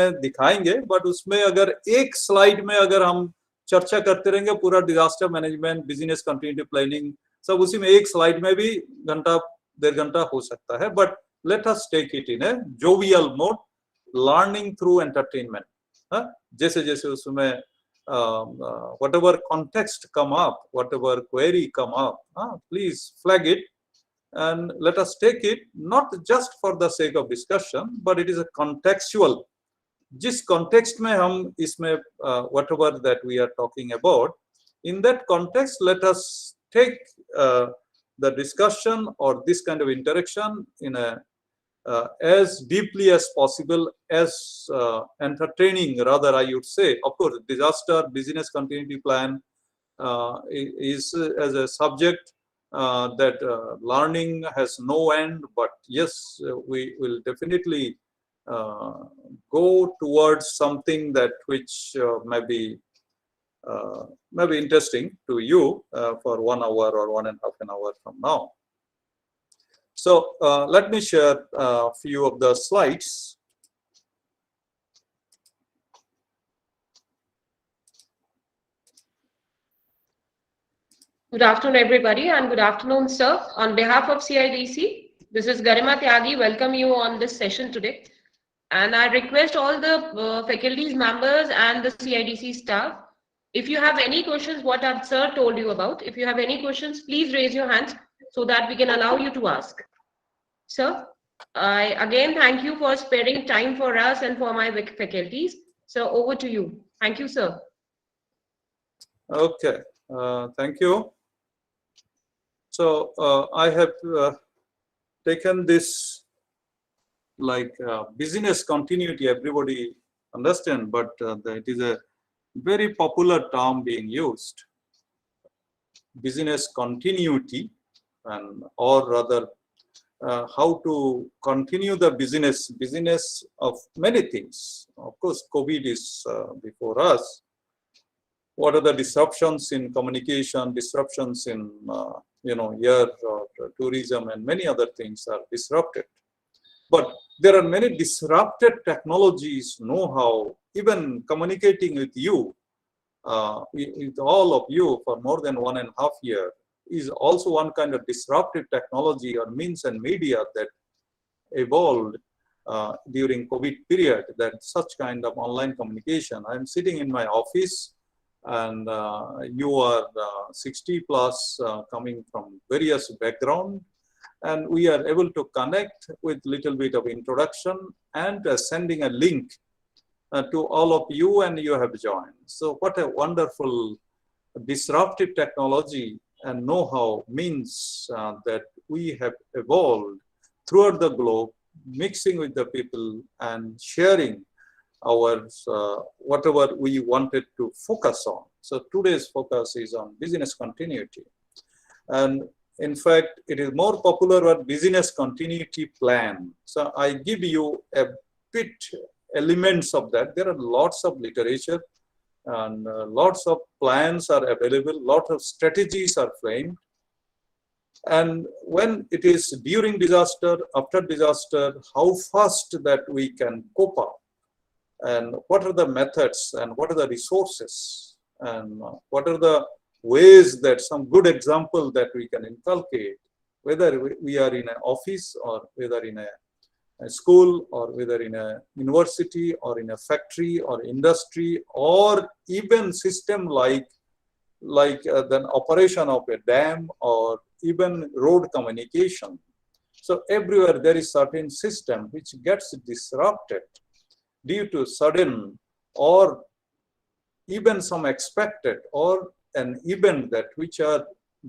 दिखाएंगे, बट उसमें अगर एक स्लाइड में अगर हम चर्चा करते रहेंगे पूरा disaster management, business continuity planning, सब उसी में एक स्लाइड में भी घंटा 1.5 घंटा हो सकता है. But let us take it in a jovial mode, learning through entertainment. जैसे जैसे उसमें whatever context come up, whatever query come up, please flag it and let us take it not just for the sake of discussion, but it is a contextual. जिस context में हम इसमें whatever that we are talking about, in that context let us take the discussion or this kind of interaction in a as deeply as possible, as entertaining rather, I would say. Of course, disaster business continuity plan is as a subject that learning has no end, but yes, we will definitely go towards something that which may be interesting to you for 1 hour or 1.5 an hour from now. So let me share a few of the slides. Good afternoon, everybody, and good afternoon, sir. On behalf of CIDC, this is Garima Tyagi. Welcome you on this session today. And I request all the faculties members and the CIDC staff, if you have any questions, what our sir told you about, if you have any questions, please raise your hands so that we can allow you to ask. Sir, I again thank you for sparing time for us and for my faculties. So over to you. Thank you, sir. Okay, thank you. So I have taken this like business continuity, everybody understand, but it is a very popular term being used. Business continuity, and or rather how to continue the business of many things. Of course, COVID is before us. What are the disruptions in communication, disruptions in air or tourism, and many other things are disrupted. But there are many disrupted technologies, know-how, even communicating with you, with all of you for more than 1.5 years is also one kind of disruptive technology or means and media that evolved during COVID period, that such kind of online communication. I'm sitting in my office and you are 60 plus coming from various background, and we are able to connect with little bit of introduction and sending a link to all of you, and you have joined. So what a wonderful disruptive technology and know-how means that we have evolved throughout the globe, mixing with the people and sharing our whatever we wanted to focus on. So today's focus is on business continuity. And in fact, it is more popular with business continuity plan. So I give you a bit elements of that. There are lots of literature and lots of plans are available, lots of strategies are framed. And when it is during disaster, after disaster, how fast that we can cope up, and what are the methods and what are the resources, and what are the ways that some good example that we can inculcate, whether we are in an office or whether in a school or whether in a university or in a factory or industry, or even system like the operation of a dam or even road communication. So everywhere there is certain system which gets disrupted due to sudden or even some expected or an event that which are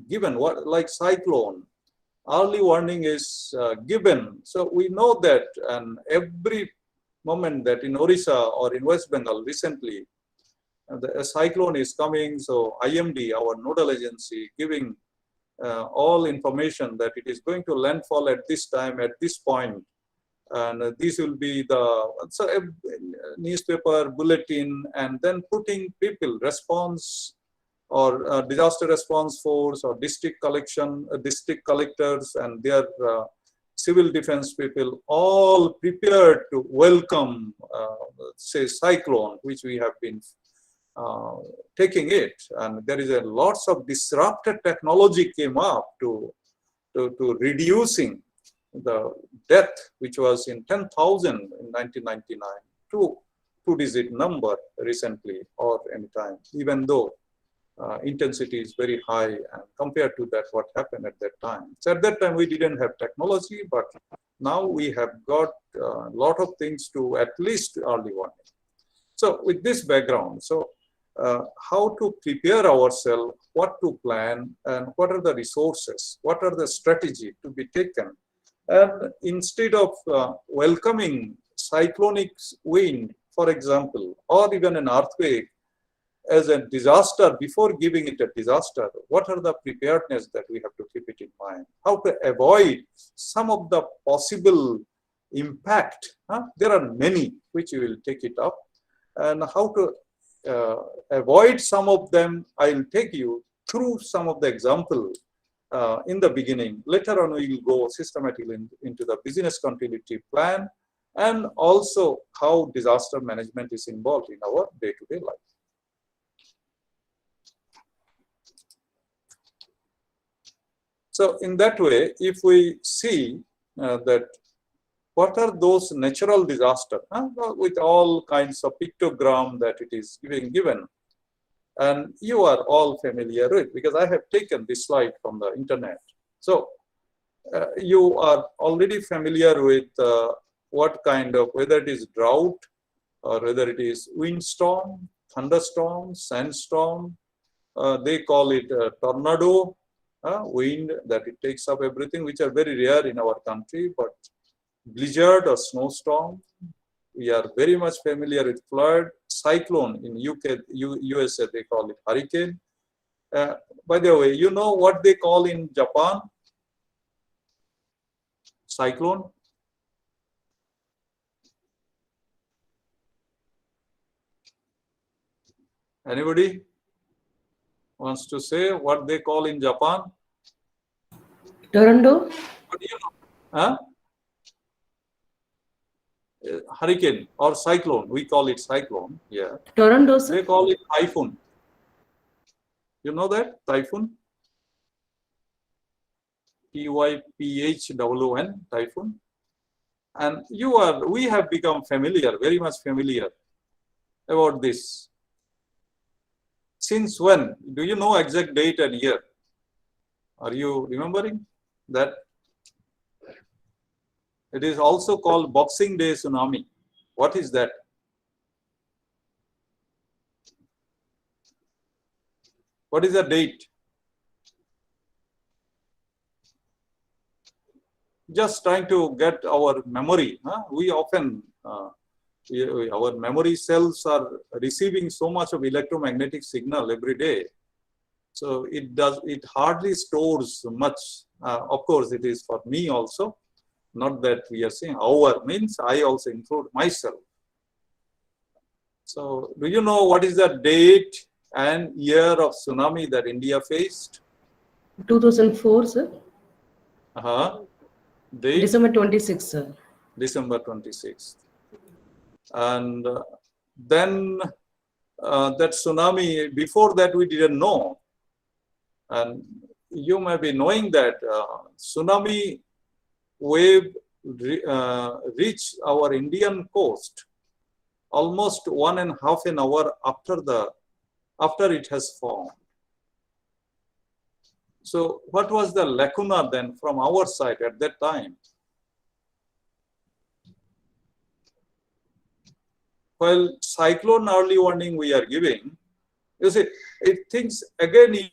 given, what like cyclone. Early warning is given. So we know that, and every moment that in Orissa or in West Bengal recently, a cyclone is coming. So IMD, our nodal agency, giving all information that it is going to landfall at this time, at this point. And this will be the newspaper bulletin, and then putting people response or disaster response force or district collectors and their civil defense people, all prepared to welcome, say, cyclone, which we have been taking it. And there is a lots of disrupted technology came up to reducing the death, which was in 10,000 in 1999, to two-digit number recently or anytime, even though intensity is very high and compared to that what happened at that time. So at that time we didn't have technology, but now we have got a lot of things to at least early warning. So with this background, so how to prepare ourselves, what to plan, and what are the resources, what are the strategy to be taken. And instead of welcoming cyclonic wind, for example, or even an earthquake as a disaster, before giving it a disaster, what are the preparedness that we have to keep it in mind? How to avoid some of the possible impact? There are many which we will take it up. And how to avoid some of them, I'll take you through some of the example in the beginning. Later on, we will go systematically into the business continuity plan and also how disaster management is involved in our day-to-day life. So in that way, if we see that what are those natural disasters, with all kinds of pictogram that it is given, and you are all familiar with, because I have taken this slide from the internet. So you are already familiar with what kind of, whether it is drought or whether it is windstorm, thunderstorm, sandstorm, they call it tornado, wind that it takes up everything, which are very rare in our country, but blizzard or snowstorm. We are very much familiar with flood, cyclone in USA, they call it hurricane. By the way, you know what they call in Japan? Cyclone? Anybody wants to say what they call in Japan? Toronto? What do you know? Huh? Hurricane or cyclone, we call it cyclone. Yeah. Toronto, sir? They call it typhoon. You know that? Typhoon? Typhoon, typhoon. And we have become familiar, very much familiar about this. Since when? Do you know exact date and year? Are you remembering that? It is also called Boxing Day tsunami. What is that? What is the date? Just trying to get our memory. We often, our memory cells are receiving so much of electromagnetic signal every day. So it hardly stores much. Of course, it is for me also. Not that we are saying our means, I also include myself. So do you know what is the date and year of tsunami that India faced? 2004, sir. Date? December 26th, sir. December 26th. And then that tsunami, before that we didn't know. And you may be knowing that tsunami wave reached our Indian coast almost 1.5 hours after it has formed. So what was the lacuna then from our side at that time? Well, cyclone early warning we are giving, you see, it thinks again.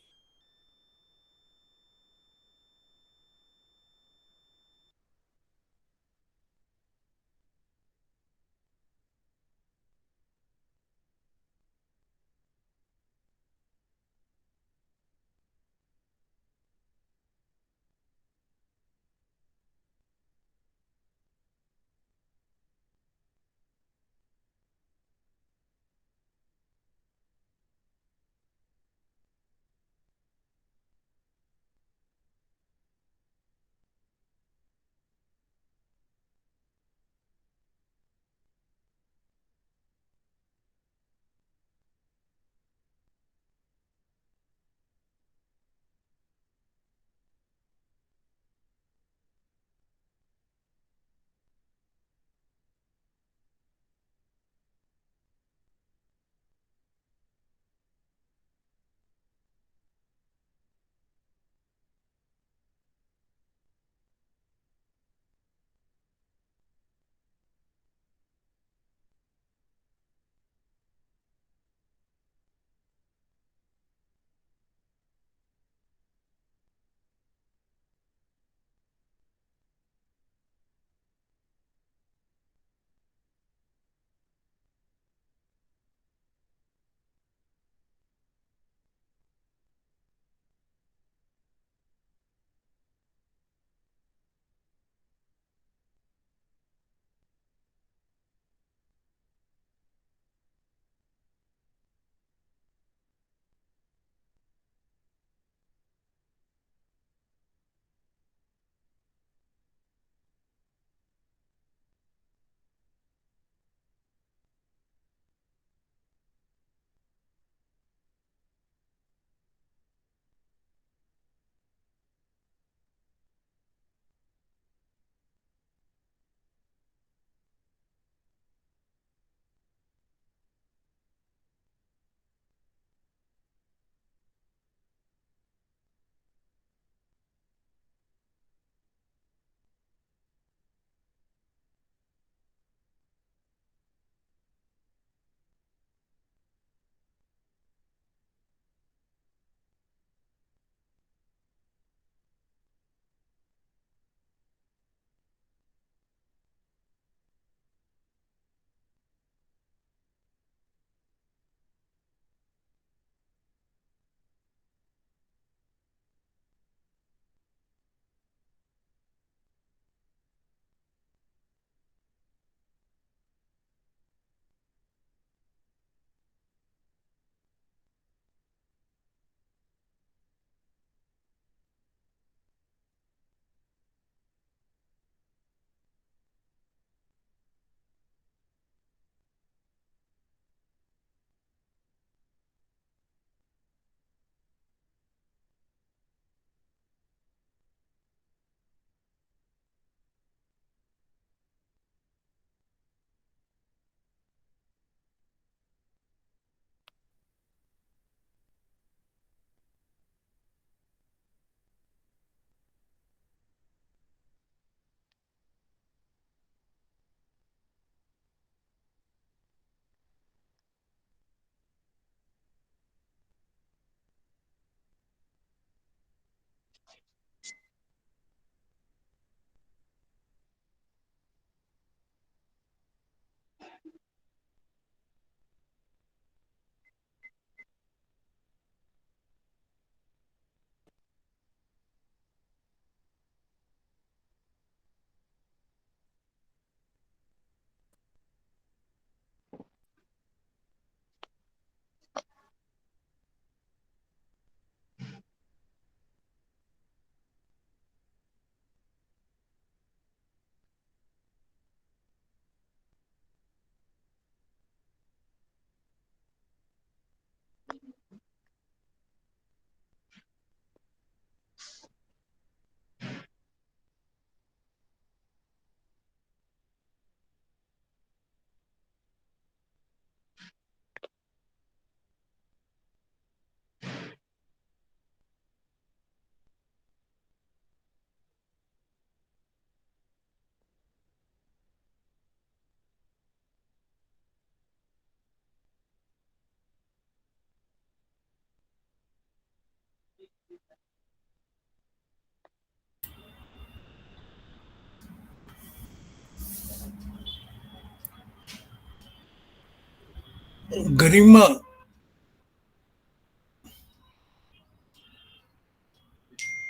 Garima,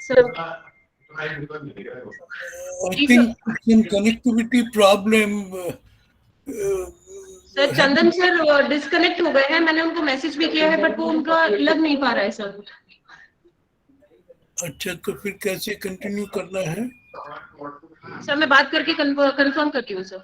Sir, I think some connectivity problem. Sir Chandan sir disconnect हो गए हैं, मैंने उनको message भी किया है but वो उनका लग नहीं पा रहा है सर। अच्छा, तो फिर कैसे कंटिन्यू करना है? सर मैं बात करके कंफर्म करती हूँ सर।